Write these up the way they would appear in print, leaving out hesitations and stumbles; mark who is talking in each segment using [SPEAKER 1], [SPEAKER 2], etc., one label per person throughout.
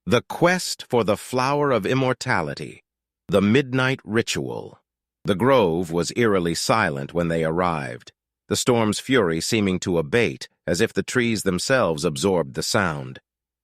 [SPEAKER 1] The Quest for the Flower of Immortality. The Midnight Ritual. The grove was eerily silent when they arrived, the storm's fury seeming to abate as if the trees themselves absorbed the sound.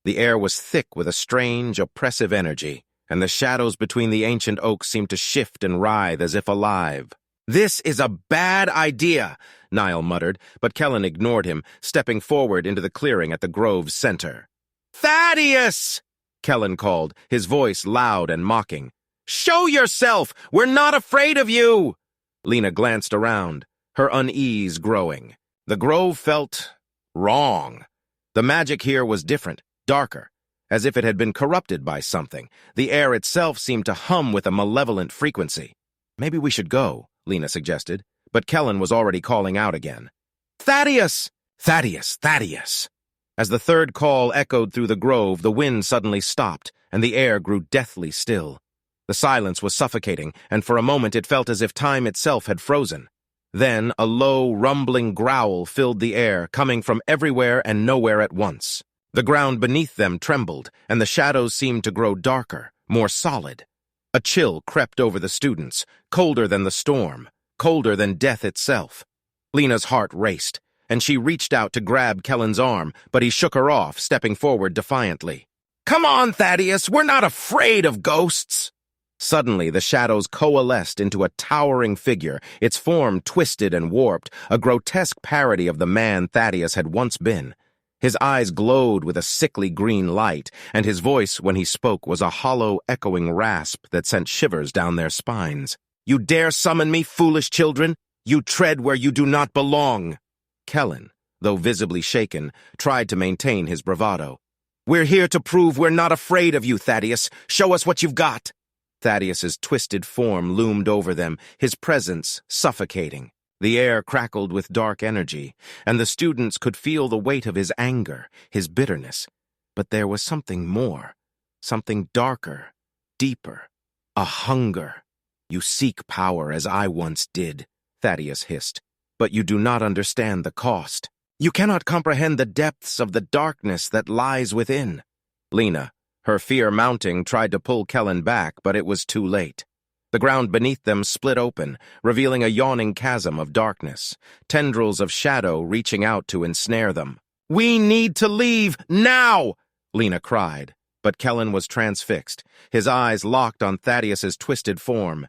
[SPEAKER 1] The air was thick with a strange, oppressive energy, and the shadows between the ancient oaks seemed to shift and writhe as if alive. "This is a bad idea," Niall muttered, but Kellen ignored him, stepping forward into the clearing at the grove's center. "Thaddeus!" Kellen called, his voice loud and mocking. "Show yourself! We're not afraid of you!" Lena glanced around, her unease growing. The grove felt wrong. The magic here was different, darker, as if it had been corrupted by something. The air itself seemed to hum with a malevolent frequency. "Maybe we should go," Lena suggested, but Kellen was already calling out again. "Thaddeus! Thaddeus! Thaddeus!" As the third call echoed through the grove, the wind suddenly stopped, and the air grew deathly still. The silence was suffocating, and for a moment it felt as if time itself had frozen. Then a low, rumbling growl filled the air, coming from everywhere and nowhere at once. The ground beneath them trembled, and the shadows seemed to grow darker, more solid. A chill crept over the students, colder than the storm, colder than death itself. Lena's heart raced, and she reached out to grab Kellen's arm, but he shook her off, stepping forward defiantly. "Come on, Thaddeus, we're not afraid of ghosts!" Suddenly, the shadows coalesced into a towering figure, its form twisted and warped, a grotesque parody of the man Thaddeus had once been. His eyes glowed with a sickly green light, and his voice, when he spoke, was a hollow, echoing rasp that sent shivers down their spines. "You dare summon me, foolish children? You tread where you do not belong!" Kellen, though visibly shaken, tried to maintain his bravado. "We're here to prove we're not afraid of you, Thaddeus. Show us what you've got." Thaddeus's twisted form loomed over them, his presence suffocating. The air crackled with dark energy, and the students could feel the weight of his anger, his bitterness. But there was something more, something darker, deeper, a hunger. "You seek power as I once did," Thaddeus hissed, "but you do not understand the cost. You cannot comprehend the depths of the darkness that lies within." Lena, her fear mounting, tried to pull Kellen back, but it was too late. The ground beneath them split open, revealing a yawning chasm of darkness, tendrils of shadow reaching out to ensnare them. "We need to leave, now!" Lena cried, but Kellen was transfixed, his eyes locked on Thaddeus's twisted form.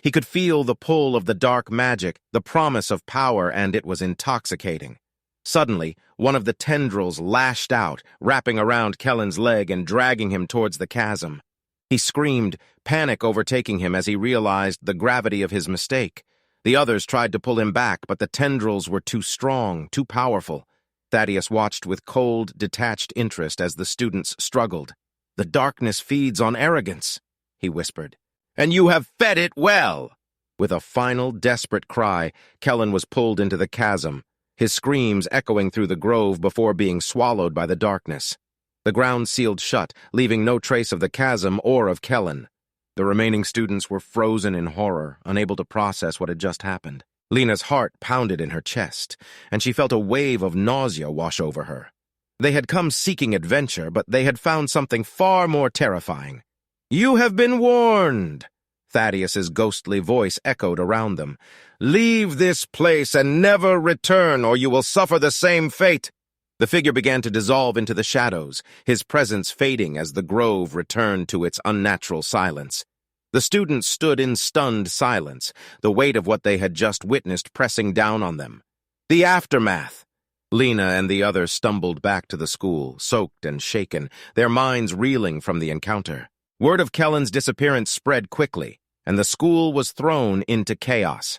[SPEAKER 1] He could feel the pull of the dark magic, the promise of power, and it was intoxicating. Suddenly, one of the tendrils lashed out, wrapping around Kellen's leg and dragging him towards the chasm. He screamed, panic overtaking him as he realized the gravity of his mistake. The others tried to pull him back, but the tendrils were too strong, too powerful. Thaddeus watched with cold, detached interest as the students struggled. "The darkness feeds on arrogance," he whispered. "And you have fed it well!" With a final, desperate cry, Kellen was pulled into the chasm, his screams echoing through the grove before being swallowed by the darkness. The ground sealed shut, leaving no trace of the chasm or of Kellen. The remaining students were frozen in horror, unable to process what had just happened. Lena's heart pounded in her chest, and she felt a wave of nausea wash over her. They had come seeking adventure, but they had found something far more terrifying. "You have been warned," Thaddeus's ghostly voice echoed around them. "Leave this place and never return, or you will suffer the same fate." The figure began to dissolve into the shadows, his presence fading as the grove returned to its unnatural silence. The students stood in stunned silence, the weight of what they had just witnessed pressing down on them. The aftermath! Lena and the others stumbled back to the school, soaked and shaken, their minds reeling from the encounter. Word of Kellen's disappearance spread quickly, and the school was thrown into chaos.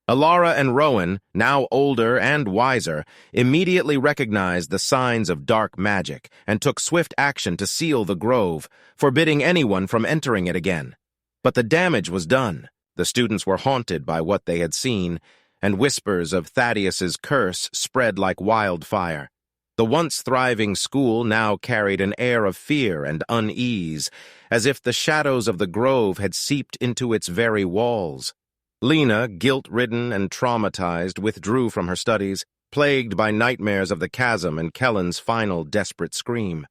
[SPEAKER 1] Alara and Rowan, now older and wiser, immediately recognized the signs of dark magic and took swift action to seal the grove, forbidding anyone from entering it again. But the damage was done. The students were haunted by what they had seen, and whispers of Thaddeus's curse spread like wildfire. The once thriving school now carried an air of fear and unease, as if the shadows of the grove had seeped into its very walls. Lena, guilt-ridden and traumatized, withdrew from her studies, plagued by nightmares of the chasm and Kellen's final desperate scream.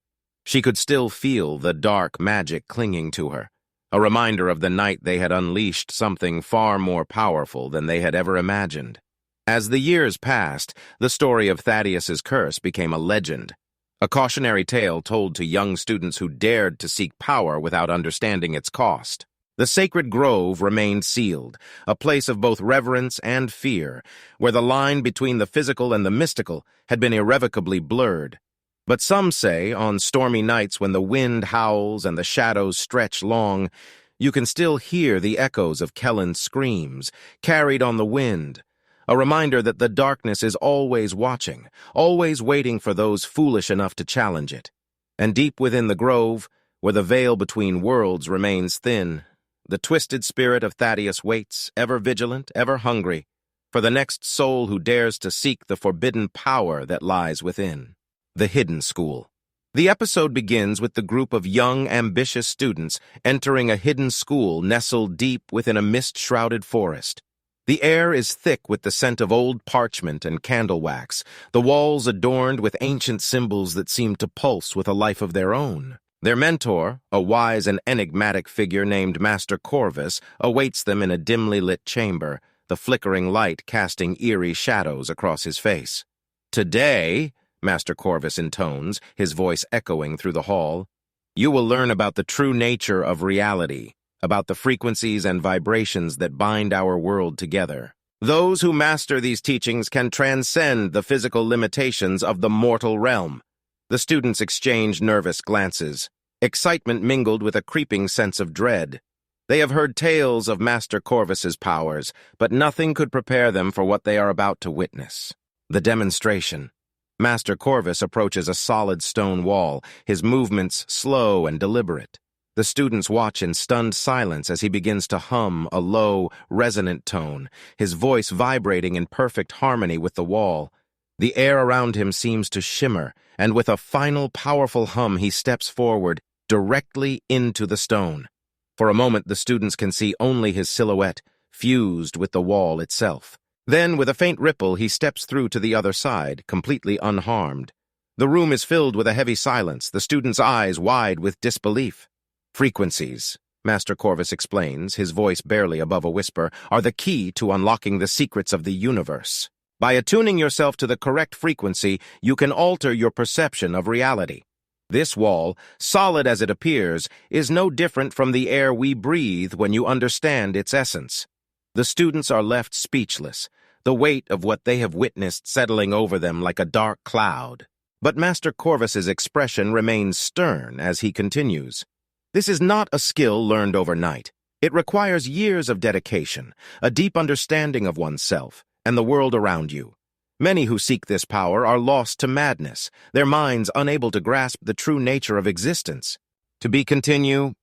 [SPEAKER 1] She could still feel the dark magic clinging to her, a reminder of the night they had unleashed something far more powerful than they had ever imagined. As the years passed, the story of Thaddeus's curse became a legend, a cautionary tale told to young students who dared to seek power without understanding its cost. The sacred grove remained sealed, a place of both reverence and fear, where the line between the physical and the mystical had been irrevocably blurred. But some say, on stormy nights when the wind howls and the shadows stretch long, you can still hear the echoes of Kellen's screams, carried on the wind, a reminder that the darkness is always watching, always waiting for those foolish enough to challenge it. And deep within the grove, where the veil between worlds remains thin, the twisted spirit of Thaddeus waits, ever vigilant, ever hungry, for the next soul who dares to seek the forbidden power that lies within. The Hidden School. The episode begins with the group of young, ambitious students entering a hidden school nestled deep within a mist-shrouded forest. The air is thick with the scent of old parchment and candle wax, the walls adorned with ancient symbols that seem to pulse with a life of their own. Their mentor, a wise and enigmatic figure named Master Corvus, awaits them in a dimly lit chamber, the flickering light casting eerie shadows across his face. "Today," Master Corvus intones, his voice echoing through the hall, "you will learn about the true nature of reality, about the frequencies and vibrations that bind our world together. Those who master these teachings can transcend the physical limitations of the mortal realm." The students exchange nervous glances. Excitement mingled with a creeping sense of dread. They have heard tales of Master Corvus's powers, but nothing could prepare them for what they are about to witness. The demonstration. Master Corvus approaches a solid stone wall, his movements slow and deliberate. The students watch in stunned silence as he begins to hum a low, resonant tone, his voice vibrating in perfect harmony with the wall. The air around him seems to shimmer, and with a final powerful hum he steps forward, directly into the stone. For a moment the students can see only his silhouette, fused with the wall itself. Then, with a faint ripple, he steps through to the other side, completely unharmed. The room is filled with a heavy silence, the students' eyes wide with disbelief. "Frequencies," Master Corvus explains, his voice barely above a whisper, "are the key to unlocking the secrets of the universe. By attuning yourself to the correct frequency, you can alter your perception of reality. This wall, solid as it appears, is no different from the air we breathe when you understand its essence." The students are left speechless, the weight of what they have witnessed settling over them like a dark cloud. But Master Corvus's expression remains stern as he continues. "This is not a skill learned overnight. It requires years of dedication, a deep understanding of oneself and the world around you. Many who seek this power are lost to madness, their minds unable to grasp the true nature of existence." To be continued,